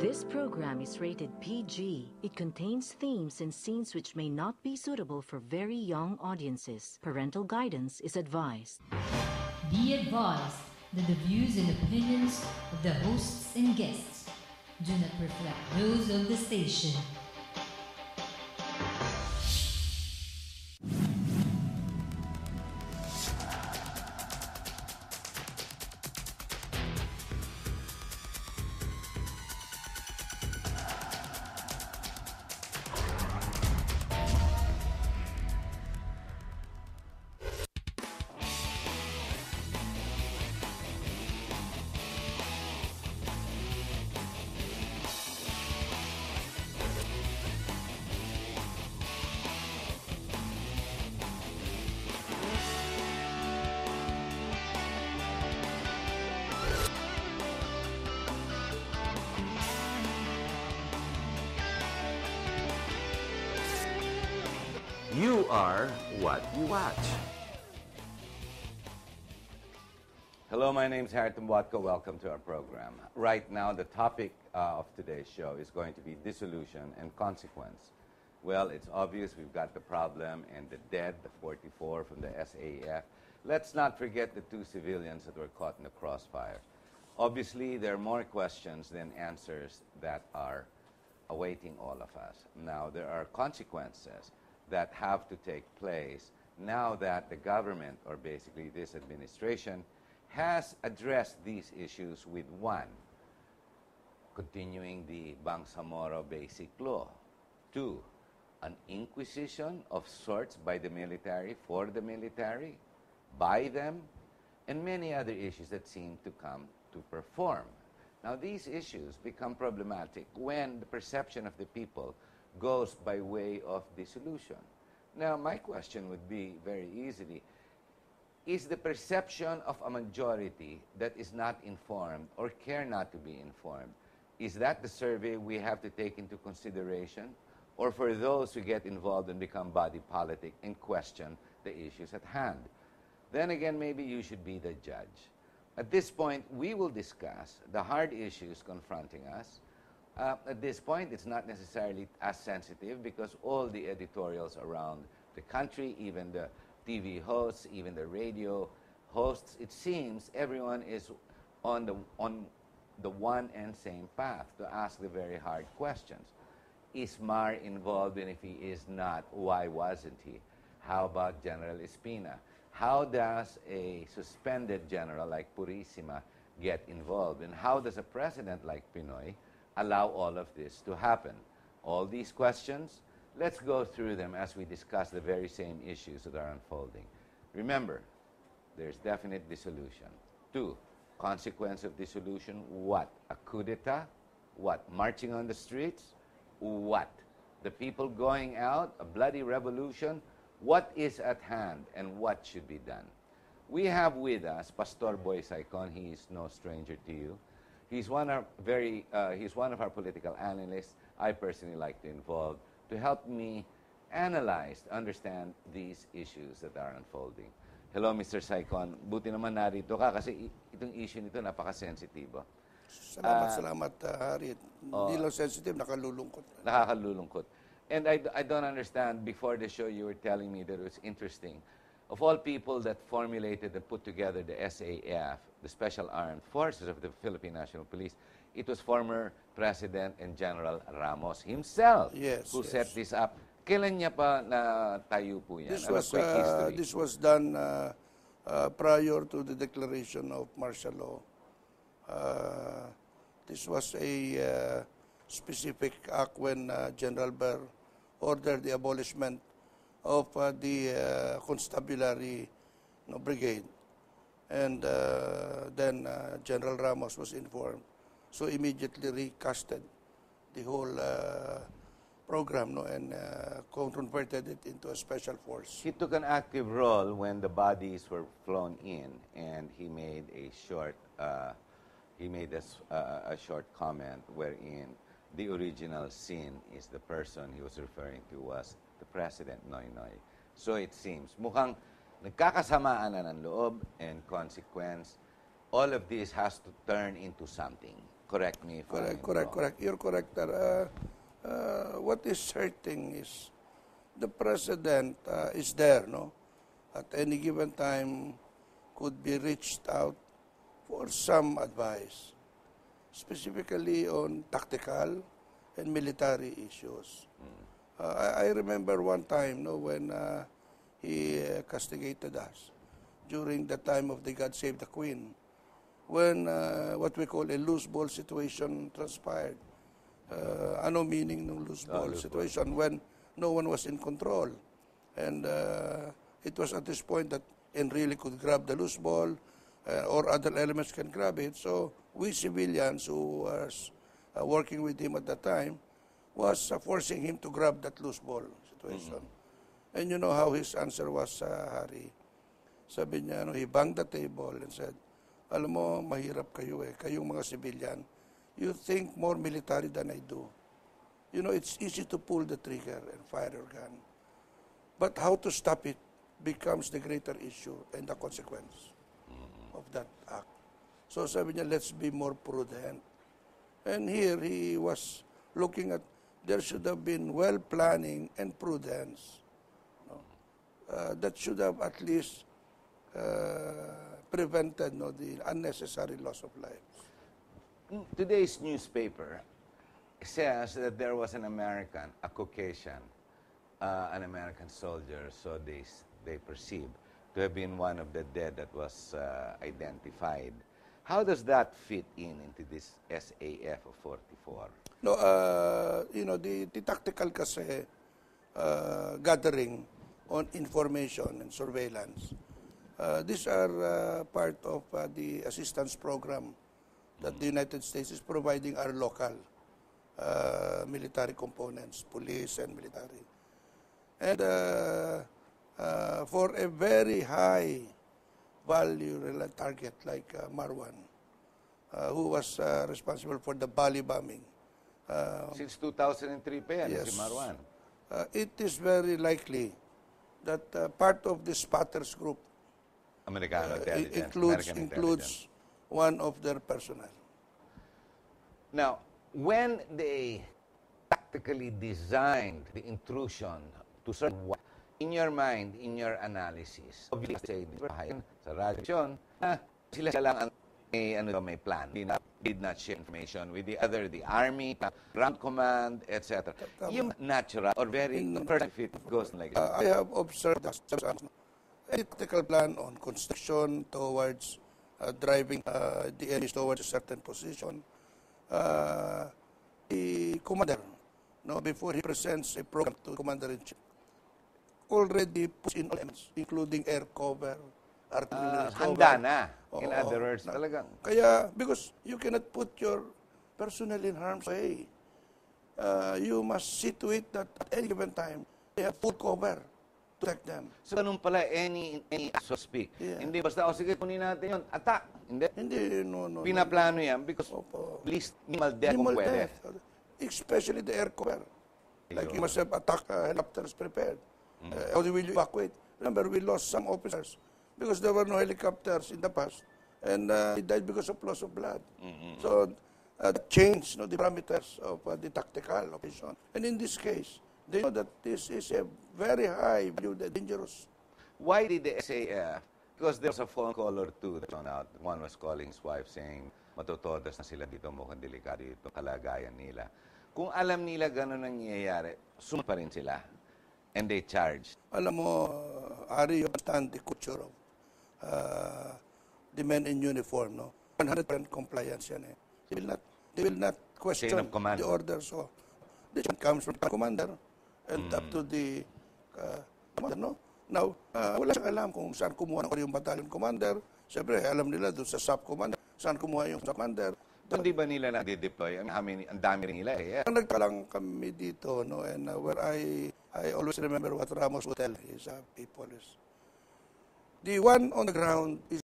This program is rated PG. It contains themes and scenes which may not be suitable for very young audiences. Parental guidance is advised. Be advised that the views and opinions of the hosts and guests do not reflect those of the station. You are what you watch. Hello, my name is Harriton Watko. Welcome to our program. Right now, the topic of today's show is going to be dissolution and consequence. Well, it's obvious we've got the problem and the dead, the 44 from the SAF. Let's not forget the 2 civilians that were caught in the crossfire. Obviously, there are more questions than answers that are awaiting all of us. Now, there are consequences that have to take place now that the government, or basically this administration, has addressed these issues with one, continuing the Bangsamoro Basic Law. 2, an inquisition of sorts by the military, for the military, by them, and many other issues that seem to come to perform. Now, these issues become problematic when the perception of the people goes by way of dissolution. Now, my question would be very easily, is the perception of a majority that is not informed or care not to be informed, is that the survey we have to take into consideration? Or for those who get involved and become body politic and question the issues at hand? Then again, maybe you should be the judge. At this point, we will discuss the hard issues confronting us. At this point, it's not necessarily as sensitive because all the editorials around the country, even the TV hosts, even the radio hosts, it seems everyone is on the one and same path to ask the very hard questions. Is Mar involved? And if he is not, why wasn't he? How about General Espina? How does a suspended general like Purisima get involved? And how does a president like Pinoy allow all of this to happen? All these questions, let's go through them as we discuss the very same issues that are unfolding. Remember, there's definite dissolution. 2, consequence of dissolution, what? A coup d'etat? What? Marching on the streets? What? The people going out? A bloody revolution? What is at hand and what should be done? We have with us Pastor Boy Saicon. He is no stranger to you. He's one of our political analysts I personally like to involve to help me analyze, understand these issues that are unfolding. Hello, Mr. Saicon. Buti naman narito ka kasi itong issue nito napaka-sensitibo. Salamat, Harit. Hindi lang sensitive, nakalulungkot. Nakakalulungkot. And I don't understand, before the show you were telling me that it was interesting. Of all people that formulated and put together the SAF, the Special Armed Forces of the Philippine National Police, it was former President and General Ramos himself who set this up. Kailan niya pa natayo po yan? This was done prior to the declaration of martial law. This was a specific act when General Burr ordered the abolishment of the constabulary brigade. And then General Ramos was informed. So immediately recasted the whole program and converted it into a special force. He took an active role when the bodies were flown in, and he made a short short comment wherein the original sin is the person he was referring to was the President Noynoy. So it seems, mukhang nagkakasamaan na ng loob and consequence all of this has to turn into something. Correct me if I'm wrong. Correct. You're correct there. What is certain is the president is there, no? At any given time could be reached out for some advice, specifically on tactical and military issues. I remember one time, no, when he castigated us during the time of the God Save the Queen, when what we call a loose ball situation transpired. Ano meaning ng loose ball situation? When no one was in control. And it was at this point that Enrile could grab the loose ball or other elements can grab it. So we civilians who was working with him at that time was forcing him to grab that loose ball situation. And you know how his answer was, Harry? Sabi niya, he banged the table and said, alam mo, mahirap kayo kayong mga civilian. You think more military than I do. You know, it's easy to pull the trigger and fire your gun. But how to stop it becomes the greater issue and the consequence of that act. So sabi niya, let's be more prudent. And here he was looking at, there should have been well planning and prudence. No? That should have at least prevented the unnecessary loss of lives. Today's newspaper says that there was an American, a Caucasian, an American soldier, so they perceive to have been one of the dead that was identified. How does that fit into this SAF of 44? No, the tactical kasi gathering on information and surveillance. These are part of the assistance program that the United States is providing our local military components, police and military. And for a very high value target like Marwan, who was responsible for the Bali bombing. Since 2003 pa yan, Yes. si Marwan. It is very likely that part of the spotters group Americano intelligence. American includes one of their personnel. Now, when they tactically designed the intrusion to serve what, in your mind, in your analysis, obviously, sa radyo, sila lang ang may plan. Did not share information with the army, ground command, etc. Yung natural or very perfect fit goes like this. I have observed a tactical plan on construction towards driving the enemies towards a certain position. The commander, before he presents a program to commander-in-chief, already puts in elements, including air cover, artillery cover. Handa na. In other words, talagang. Kaya, because you cannot put your personnel in harm's way. You must see to it that at any given time, they have full cover to protect them. So, ganun pala, any so speak. Yeah. Hindi basta, sige, kunin natin yun. Attack. Hindi. No. Pinaplano yan because least minimal death kung pwede. Especially the air cover. Like you must have attack helicopters prepared. How will you evacuate? Remember, we lost some officers because there were no helicopters in the past. And he died because of loss of blood. So, that changed the parameters of the tactical operation. And in this case, they know that this is a very high value, dangerous. Why did the SAF? Because there was a phone call or two that went out. One was calling his wife saying, matutodas na sila dito, mukhang delikado dito, kalagayan nila. Kung alam nila gano'n ang nangyayari, sumunod pa rin sila. And they charged. Alam mo, Ari, you understand the culture of the men in uniform, 100% compliance yan. They will not question the order. So, this comes from the commander and up to the commander, Now, wala siyang alam kung saan kumuha ng yung battalion commander. Siyempre, alam nila doon sa sub-commander, saan kumuha yung commander. Hindi ba nila na-deploy? Ang dami rin nila eh. Nagkalang kami dito, and where I always remember what Ramos would tell his people is, the one on the ground is